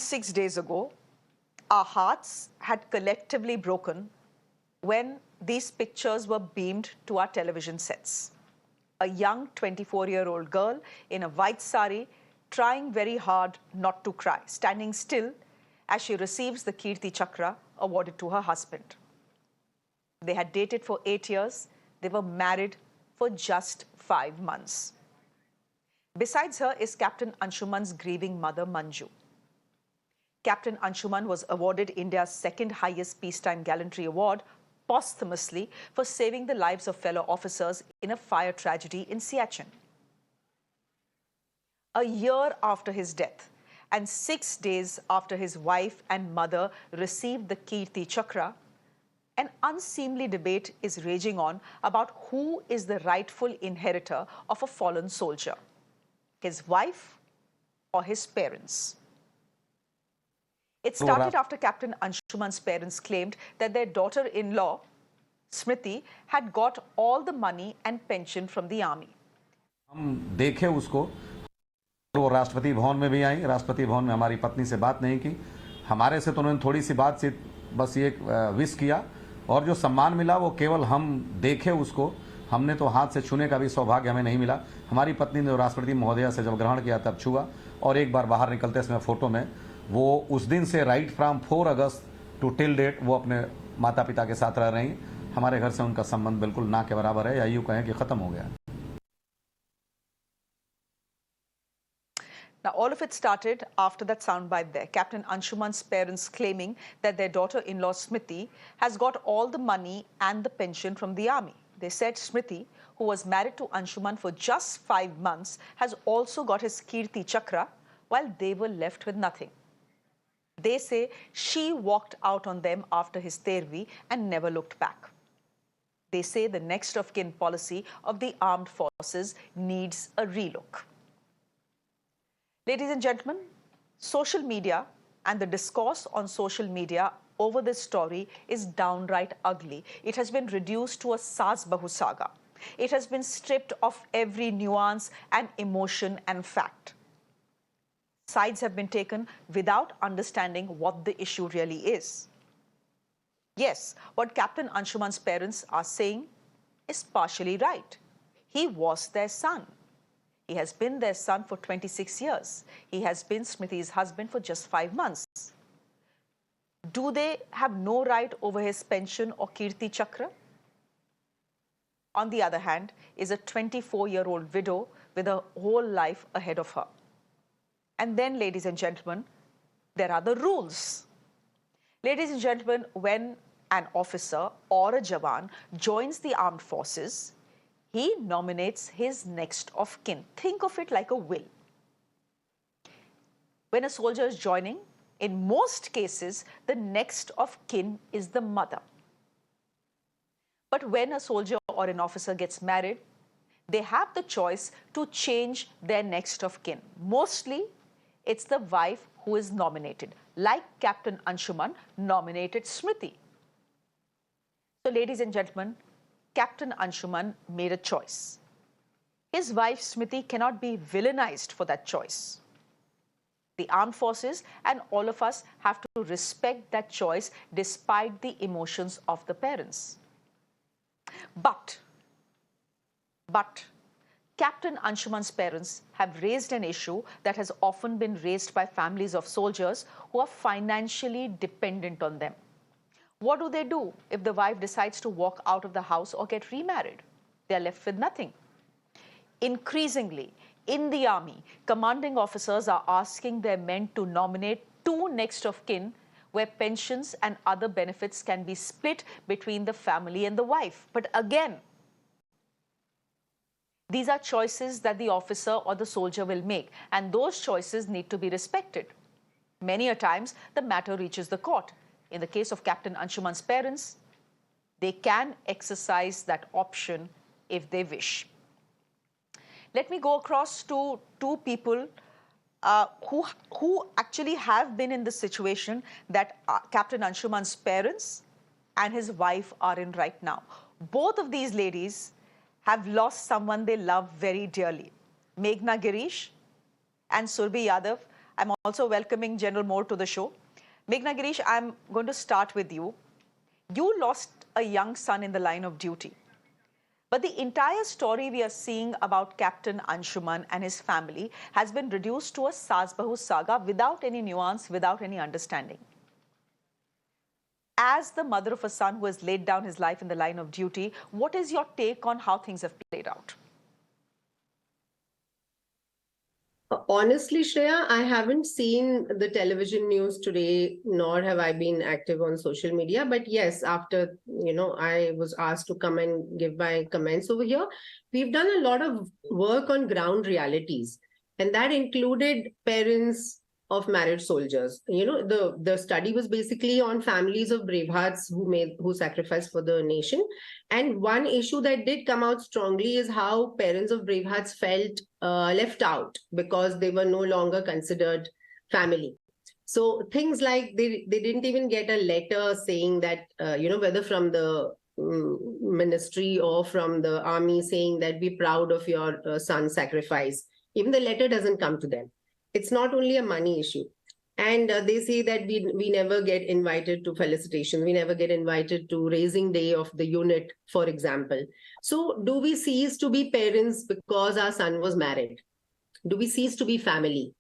6 days ago, our hearts had collectively broken when these pictures were beamed to our television sets. A young 24-year-old girl in a white sari trying very hard not to cry, standing still as she receives the Kirti Chakra awarded to her husband. They had dated for 8 years. They were married for just 5 months. Besides her is Captain Anshuman's grieving mother, Manju. Captain Anshuman was awarded India's second highest peacetime gallantry award posthumously for saving the lives of fellow officers in a fire tragedy in Siachen. A year after his death and 6 days after his wife and mother received the Kirti Chakra, an unseemly debate is raging on about who is the rightful inheritor of a fallen soldier, his wife or his parents. It started after Captain Anshuman's parents claimed that their daughter-in-law, Smriti, had got all the money and pension from the army. हम देखे उसको, वो राष्ट्रपति भवन में भी आई। राष्ट्रपति भवन में हमारी पत्नी से बात नहीं की। हमारे से तो उन्होंने थोड़ी सी बातचीत, बस ये विश किया, और जो सम्मान मिला वो केवल हम देखे उसको, हमने तो हाथ से छूने का भी सौभाग्य हमें नहीं मिला। हमारी पत्नी ने राष्ट्रपति महोदया से जब ग्रहण किया तब छुआ, और एक बार बाहर निकलते समय फोटो में वो उस दिन से right from 4 August to till date वो अपने माता पिता के साथ रह रही। हमारे घर से उनका संबंध बिल्कुल ना के बराबर है, या यूं कहें कि खत्म हो गया। Now, all of it started after that soundbite there. Captain Anshuman's parents claiming that their daughter-in-law Smriti has got all the money and the pension from the army. They said Smriti, who was married to Anshuman for just 5 months, has also got his Kirti Chakra, while they were left with nothing. They say she walked out on them after his Tervi and never looked back. They say the next of kin policy of the armed forces needs a relook. Ladies and gentlemen, social media and the discourse on social media over this story is downright ugly. It has been reduced to a Saas Bahu saga. It has been stripped of every nuance and emotion and fact. Sides have been taken without understanding what the issue really is. Yes, what Captain Anshuman's parents are saying is partially right. He was their son. He has been their son for 26 years. He has been Smriti's husband for just 5 months. Do they have no right over his pension or Kirti Chakra? On the other hand, is a 24-year-old widow with a whole life ahead of her. And then, ladies and gentlemen, there are the rules. Ladies and gentlemen, when an officer or a Jawan joins the armed forces, he nominates his next of kin. Think of it like a will. When a soldier is joining, in most cases, the next of kin is the mother. But when a soldier or an officer gets married, they have the choice to change their next of kin. Mostly, it's the wife who is nominated, like Captain Anshuman nominated Smriti. So, ladies and gentlemen, Captain Anshuman made a choice. His wife Smriti cannot be villainized for that choice. The armed forces and all of us have to respect that choice despite the emotions of the parents. But Captain Anshuman's parents have raised an issue that has often been raised by families of soldiers who are financially dependent on them. What do if the wife decides to walk out of the house or get remarried? They are left with nothing. Increasingly, in the army, commanding officers are asking their men to nominate 2 next of kin where pensions and other benefits can be split between the family and the wife. But again, these are choices that the officer or the soldier will make, and those choices need to be respected. Many a times, the matter reaches the court. In the case of Captain Anshuman's parents, they can exercise that option if they wish. Let me go across to 2 people who actually have been in the situation that Captain Anshuman's parents and his wife are in right now. Both of these ladies have lost someone they love very dearly. Meghna Girish and Surbhi Yadav I'm also welcoming General Moore to the show. Meghna Girish, I'm going to start with you. You lost a young son in the line of duty. But the entire story we are seeing about Captain Anshuman and his family has been reduced to a Saas Bahu saga without any nuance, without any understanding. As the mother of a son who has laid down his life in the line of duty, what is your take on how things have played out? Honestly, Shreya, I haven't seen the television news today, nor have I been active on social media. But yes, after, I was asked to come and give my comments over here, we've done a lot of work on ground realities. And that included parents of married soldiers. The study was basically on families of bravehearts who sacrificed for the nation. And one issue that did come out strongly is how parents of bravehearts felt left out because they were no longer considered family. So things like they didn't even get a letter saying that, whether from the ministry or from the army saying that be proud of your son's sacrifice. Even the letter doesn't come to them. It's not only a money issue. And they say that we never get invited to felicitations. We never get invited to raising day of the unit, for example. So do we cease to be parents because our son was married? Do we cease to be family?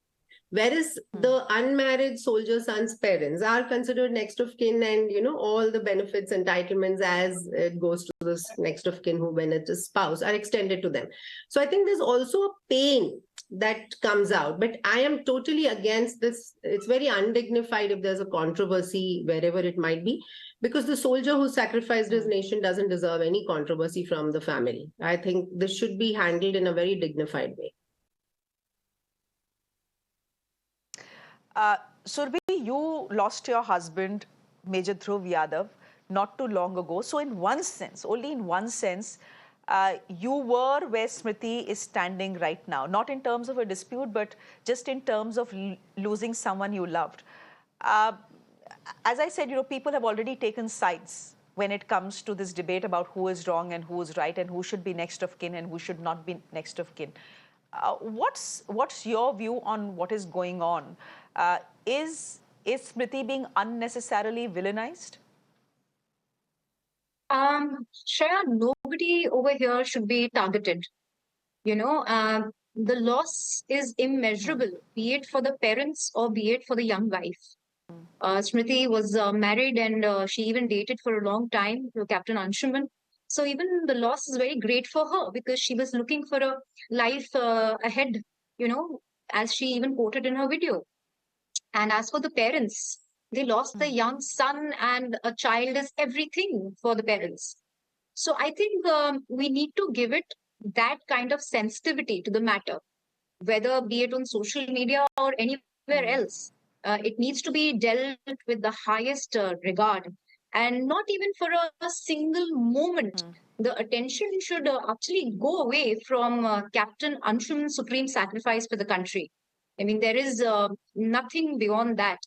Whereas the unmarried soldier son's parents are considered next of kin and, all the benefits, entitlements as it goes to this next of kin who when it is spouse are extended to them. So I think there's also a pain that comes out, but I am totally against this. It's very undignified if there's a controversy wherever it might be, because the soldier who sacrificed his nation doesn't deserve any controversy from the family. I think this should be handled in a very dignified way. Surbhi, you lost your husband, Major Dhruv Yadav, not too long ago. So in one sense, only in one sense, you were where Smriti is standing right now. Not in terms of a dispute, but just in terms of losing someone you loved. As I said, people have already taken sides when it comes to this debate about who is wrong and who is right and who should be next of kin and who should not be next of kin. What's your view on what is going on? Is Smriti being unnecessarily villainized? Shreya, nobody over here should be targeted. The loss is immeasurable, be it for the parents or be it for the young wife. Smriti was married and she even dated for a long time to Captain Anshuman. So even the loss is very great for her because she was looking for a life ahead, as she even quoted in her video. And as for the parents, they lost the young son, and a child is everything for the parents. So I think we need to give it that kind of sensitivity to the matter, whether be it on social media or anywhere else. It needs to be dealt with the highest regard, and not even for a single moment. The attention should actually go away from Captain Anshuman's supreme sacrifice for the country. I mean, there is nothing beyond that.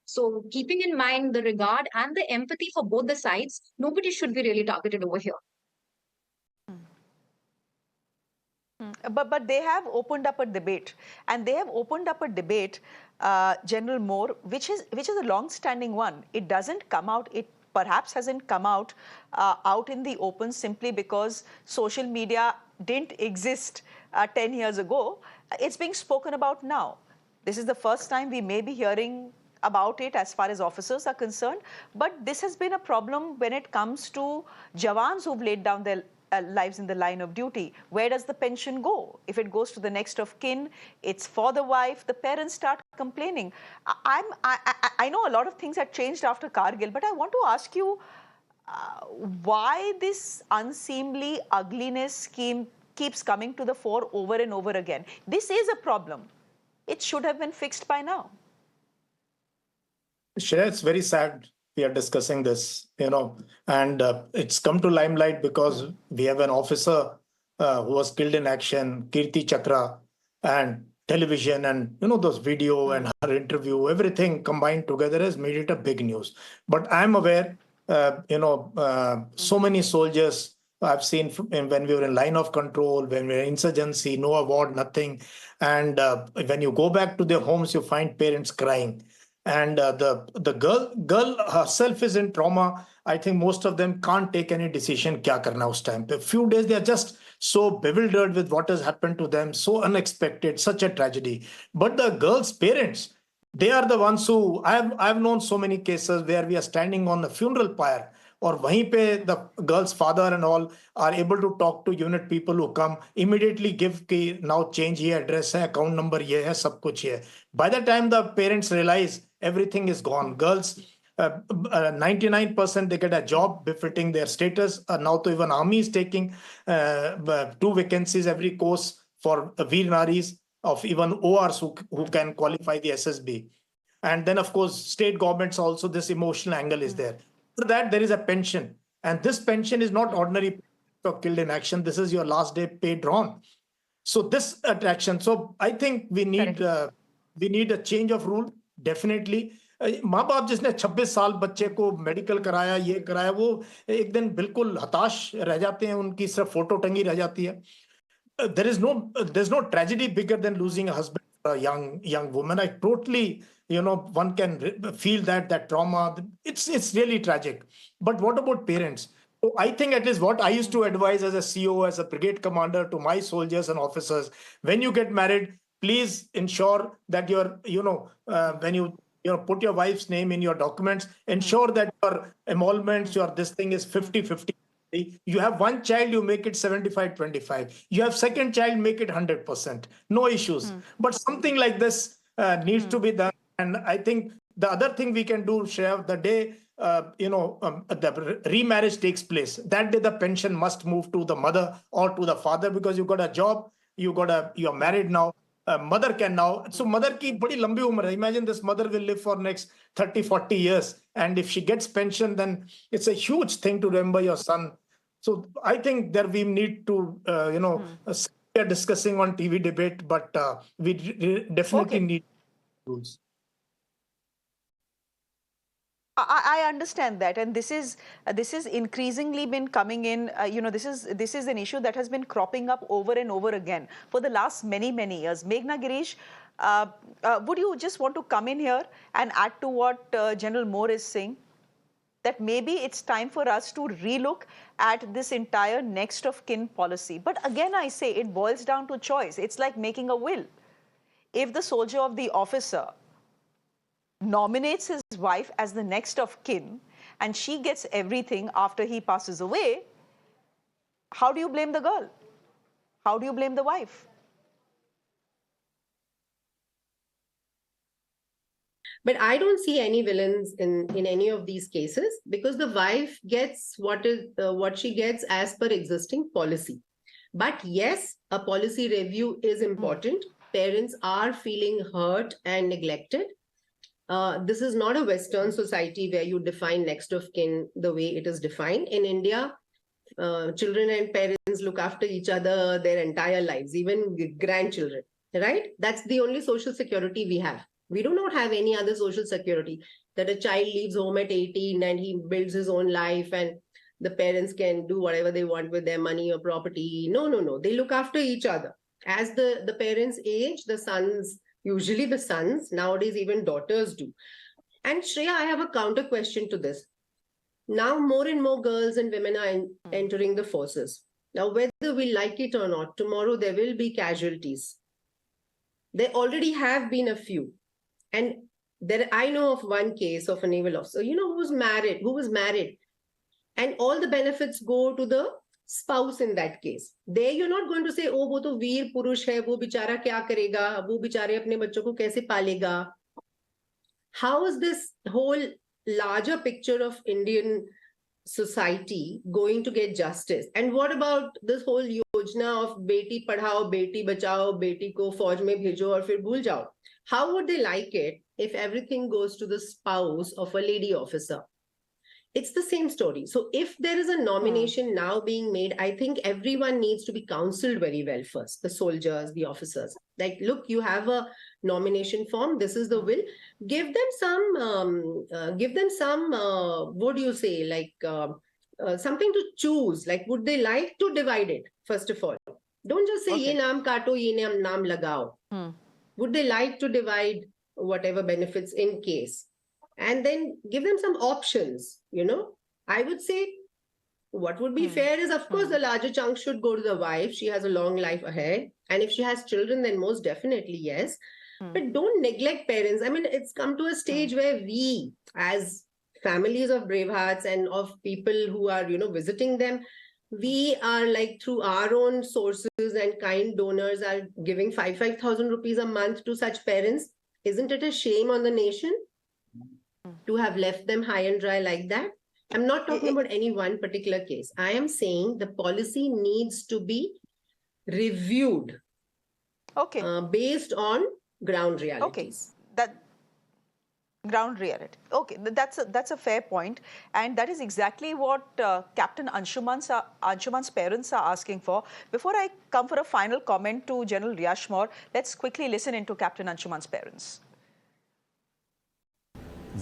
So keeping in mind the regard and the empathy for both the sides, nobody should be really targeted over here. But they have opened up a debate, and they have opened up a debate, General Moore, which is a long-standing one. It doesn't come out. It perhaps hasn't come out in the open simply because social media didn't exist 10 years ago. It's being spoken about now. This is the first time we may be hearing about it as far as officers are concerned. But this has been a problem when it comes to Jawans who've laid down their lives in the line of duty. Where does the pension go? If it goes to the next of kin, it's for the wife, the parents start complaining. I know a lot of things had changed after Kargil, but I want to ask you why this unseemly ugliness keeps coming to the fore over and over again. This is a problem. It should have been fixed by now. Shreya, it's very sad we are discussing this, and it's come to limelight because we have an officer who was killed in action, Kirti Chakra, and television and, those video and her interview, everything combined together has made it a big news. But I'm aware, so many soldiers I've seen when we were in line of control, when we were in insurgency, no award, nothing. And when you go back to their homes, you find parents crying. And the girl herself is in trauma. I think most of them can't take any decision. Kya karna us time? A few days they are just so bewildered with what has happened to them, so unexpected, such a tragedy. But the girl's parents, they are the ones who I've known so many cases where we are standing on the funeral pyre, और वहीं पे the girl's father and all are able to talk to unit people who come immediately give कि now change ये address है, account number ये है, सब कुछ ये है. By the time the parents realize everything is gone, girls 99% they get a job befitting their status. Now to even army is taking 2 vacancies every course for Veer Naris of even ORs who can qualify the SSB. And then of course state governments also, this emotional angle is there. For that there is a pension, and this pension is not ordinary for killed in action. This is your last day pay drawn. So this attraction. So I think we need a change of rule definitely. माँ बाप जिसने 26 साल बच्चे को medical कराया, ये कराया, वो एक दिन बिल्कुल हताश रह जाते हैं, उनकी सिर्फ फोटो टंगी रह जाती है. There's no tragedy bigger than losing a husband for a young woman. I totally, one can feel that trauma. It's really tragic. But what about parents? So I think at least what I used to advise as a CO, as a brigade commander to my soldiers and officers, when you get married, please ensure that when you put your wife's name in your documents, ensure that your emoluments, this thing is 50-50. You have one child, you make it 75-25. You have second child, make it 100%. No issues. But something like this needs to be done. And I think the other thing we can do, Shreya, the day the remarriage takes place, that day the pension must move to the mother or to the father, because you got a job, you're married now. Mother can now. So mother ki badi lambi umar hai. Imagine this mother will live for next 30-40 years. And if she gets pension, then it's a huge thing to remember your son. So I think that we need to, we are discussing on TV debate, but we definitely need rules. I understand that, and this is increasingly been coming in. This is an issue that has been cropping up over and over again for the last many years. Meghna, Girish, would you just want to come in here and add to what General Moore is saying? That maybe it's time for us to relook at this entire next of kin policy. But again, I say it boils down to choice. It's like making a will. If the soldier of the officer nominates his wife as the next of kin and she gets everything after he passes away, how do you blame the girl? How do you blame the wife? But I don't see any villains in any of these cases, because the wife gets what she gets as per existing policy. But yes, a policy review is important. Parents are feeling hurt and neglected. This is not a Western society where you define next of kin the way it is defined. In India, children and parents look after each other their entire lives, even grandchildren, right? That's the only social security we have. We do not have any other social security, that a child leaves home at 18 and he builds his own life and the parents can do whatever they want with their money or property. No. They look after each other. As the parents age, usually the sons, nowadays even daughters do. And Shreya, I have a counter question to this. Now more and more girls and women are entering the forces. Now, whether we like it or not, tomorrow there will be casualties. There already have been a few. And I know of one case of a naval officer, who was married. And all the benefits go to the spouse in that case. There you're not going to say, oh, wo to veer purush hai, wo bichara kya karega, wo bichare apne bachcho ko kaise palega. How is this whole larger picture of Indian society going to get justice? And what about this whole yojana of beti padhao, beti bachao, beti ko fauj mein bhejo aur fir bhul jao? How would they like it if everything goes to the spouse of a lady officer? It's the same story. So if there is a nomination now being made, I think everyone needs to be counseled very well first. The soldiers, the officers. Like, look, you have a nomination form. This is the will. Give them some, what do you say? Like something to choose. Like, would they like to divide it? First of all, don't just say Okay. ye naam kato, ye naam lagao. Would they like to divide whatever benefits in case? And then give them some options, I would say what would be fair is, of course, the larger chunk should go to the wife. She has a long life ahead. And if she has children, then most definitely, yes. But don't neglect parents. I mean, it's come to a stage where we, as families of brave hearts and of people who are, visiting them, we are like through our own sources and kind donors are giving 5,000 rupees a month to such parents. Isn't it a shame on the nation to have left them high and dry like that? I'm not talking about any one particular case. I am saying the policy needs to be reviewed Okay. based on ground realities. That ground reality. Okay, that's a fair point, and that is exactly what Captain Anshuman's parents are asking for. Before I come for a final comment to General Yashmore, let's quickly listen into Captain Anshuman's parents.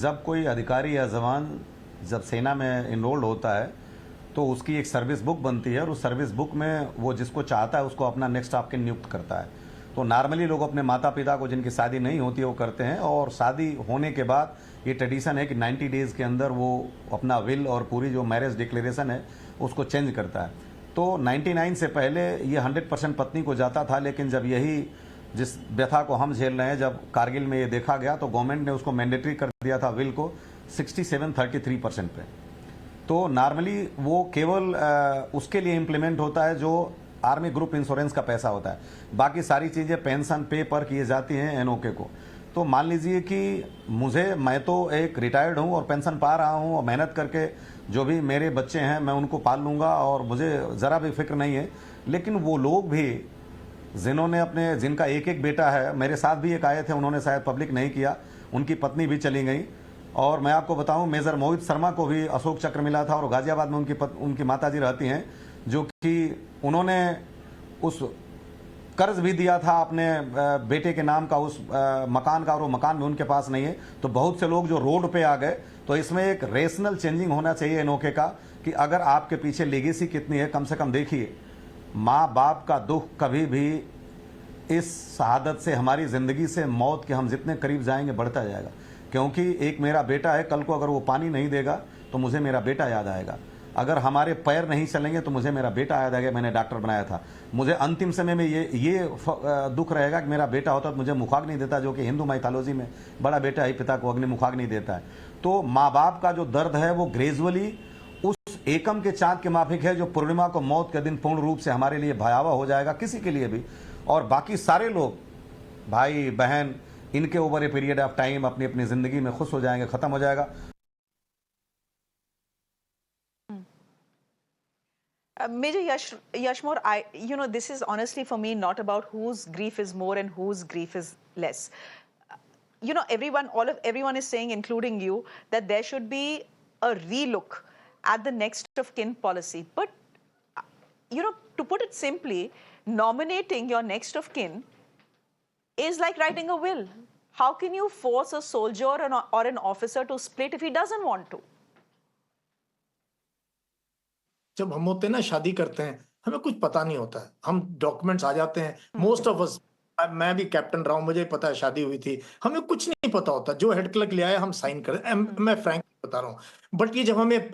जब कोई अधिकारी या जवान जब सेना में enrolled होता है तो उसकी एक सर्विस बुक बनती है और उस सर्विस बुक में वो जिसको चाहता है उसको अपना नेक्स्ट ऑफ किन नियुक्त करता है। तो नॉर्मली लोग अपने माता पिता को जिनकी शादी नहीं होती है वो करते हैं, और शादी होने के बाद ये ट्रेडिशन है कि 90 डेज़ के अंदर वो अपना विल और पूरी जो मैरिज डिक्लेरेशन है उसको चेंज करता है। तो 99 से पहले ये 100% पत्नी को जाता था, लेकिन जब यही जिस व्यथा को हम झेल रहे हैं, जब कारगिल में ये देखा गया तो गवर्नमेंट ने उसको मैंडेटरी कर दिया था विल को 67-33% पे। तो नॉर्मली वो केवल उसके लिए इम्प्लीमेंट होता है जो आर्मी ग्रुप इंश्योरेंस का पैसा होता है, बाकी सारी चीज़ें पेंशन पे पर किए जाती हैं एनओके को। तो मान लीजिए कि मैं तो एक रिटायर्ड हूं और पेंशन पा रहा हूं और मेहनत करके जो भी मेरे बच्चे हैं मैं उनको पाल लूँगा और मुझे ज़रा भी फिक्र नहीं है। लेकिन वो लोग भी जिनका एक एक बेटा है, मेरे साथ भी एक आए थे, उन्होंने शायद पब्लिक नहीं किया, उनकी पत्नी भी चली गई। और मैं आपको बताऊं, मेजर मोहित शर्मा को भी अशोक चक्र मिला था और गाजियाबाद में उनकी माताजी रहती हैं, जो कि उन्होंने उस कर्ज भी दिया था अपने बेटे के नाम का उस मकान का, और वो मकान भी उनके पास नहीं है। तो बहुत से लोग जो रोड पे आ गए। तो इसमें एक रेशनल चेंजिंग होना चाहिए एनओके का, कि अगर आपके पीछे लेगेसी कितनी है, कम से कम देखिए माँ बाप का दुख कभी भी इस शहादत से, हमारी ज़िंदगी से मौत के हम जितने करीब जाएंगे बढ़ता जाएगा। क्योंकि एक मेरा बेटा है, कल को अगर वो पानी नहीं देगा तो मुझे मेरा बेटा याद आएगा। अगर हमारे पैर नहीं चलेंगे तो मुझे मेरा बेटा याद आएगा, मैंने डॉक्टर बनाया था। मुझे अंतिम समय में ये दुख रहेगा कि मेरा बेटा होता तो मुझे मुखाग्नि देता, जो कि हिंदू माइथोलॉजी में बड़ा बेटा ही पिता को अग्नि मुखाग्नि देता है। तो माँ बाप का जो दर्द है वो ग्रेजुअली उस एकम के चांद के माफिक है, जो पूर्णिमा को मौत के दिन पूर्ण रूप से हमारे लिए भयावह हो जाएगा, किसी के लिए भी। और बाकी सारे लोग, भाई बहन, इनके over a period of time अपनी अपनी जिंदगी में खुश हो जाएंगे, खत्म हो जाएगा। Major Yashmore, this is honestly for me not about whose grief is more and whose grief is less. Everyone is saying, including you, that there should be a relook at the next of kin policy. But, to put it simply, nominating your next of kin is like writing a will. How can you force a soldier or an officer to split if he doesn't want to? जब हम होते हैं ना, शादी करते हैं, हमें कुछ पता नहीं होता है, हम डॉक्यूमेंट्स आ जाते हैं, मोस्ट ऑफ अस, मैं भी कैप्टन रहा हूं, मुझे पता है शादी हुई थी, हमें कुछ नहीं पता होता, जो हेड क्लर्क ले आया हम साइन कर, मैं फ्रैंक बता रहा हूं। बट ये जब हमें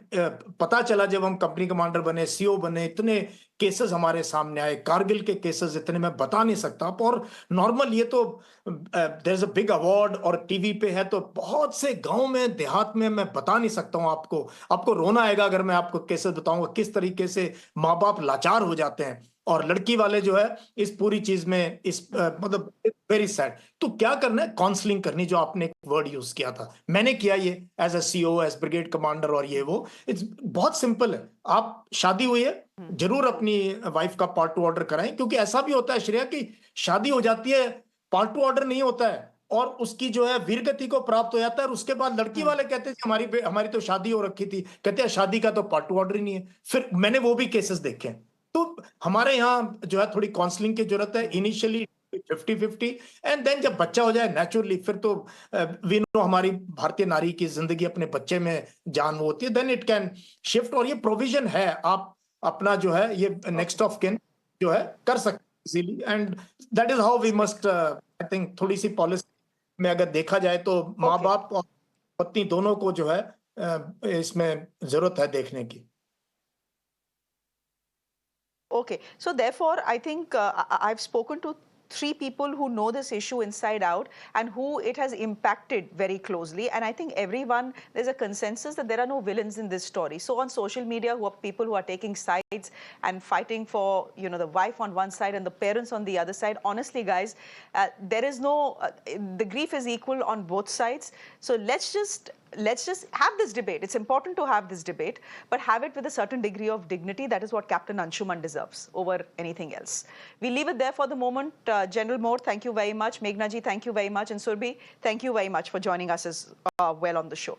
पता चला, जब हम कंपनी कमांडर बने, सीओ बने, इतने केसेस हमारे सामने आए, कारगिल के केसेस इतने मैं बता नहीं सकता। और नॉर्मल ये तो there is a big award और टीवी पे है, तो बहुत से गांव में, देहात में मैं बता नहीं सकता हूं। आपको रोना आएगा अगर मैं आपको केसेस बताऊंगा, किस तरीके से माँ बाप लाचार हो जाते हैं। और लड़की वाले जो है इस पूरी चीज में मतलब वेरी सैड। तो क्या करना है, काउंसलिंग करनी, जो आपने एक वर्ड यूज किया था, मैंने किया ये as a CO, as brigade commander, और ये वो इट्स बहुत सिंपल है। आप शादी हुई है, जरूर अपनी वाइफ का पार्ट टू ऑर्डर कराएं, क्योंकि ऐसा भी होता है श्रेया कि शादी हो जाती है, पार्ट टू ऑर्डर नहीं होता है और उसकी जो है वीरगति को प्राप्त हो जाता है, और उसके बाद लड़की वाले कहते हैं हमारी तो शादी हो रखी थी, कहते हैं शादी का तो पार्ट टू ऑर्डर ही नहीं है। फिर मैंने वो भी केसेस देखे हैं। तो हमारे यहाँ जो है थोड़ी काउंसलिंग की जरूरत है, इनिशियली 50-50 एंड देन जब बच्चा हो जाए नेचुरली फिर तो वी नो हमारी भारतीय नारी की जिंदगी अपने बच्चे में जान वो होती है, देन इट कैन शिफ्ट। और ये प्रोविजन है, आप अपना जो है ये नेक्स्ट ऑफ किन जो है कर सकते easily, and that is how we must I think. थोड़ी सी पॉलिसी में अगर देखा जाए तो माँ Okay. बाप और पत्नी दोनों को जो है इसमें जरूरत है देखने की। Okay, so therefore, I think I've spoken to three people who know this issue inside out and who it has impacted very closely. And I think everyone, there's a consensus that there are no villains in this story. So on social media, who are people who are taking sides and fighting for, you know, the wife on one side and the parents on the other side. Honestly, guys, there is no, the grief is equal on both sides. So let's just have this debate. It's important to have this debate, but have it with a certain degree of dignity. That is what Captain Anshuman deserves over anything else. We leave it there for the moment. General Moore, thank you very much. Meghna ji, thank you very much. And Surbhi, thank you very much for joining us as well on the show.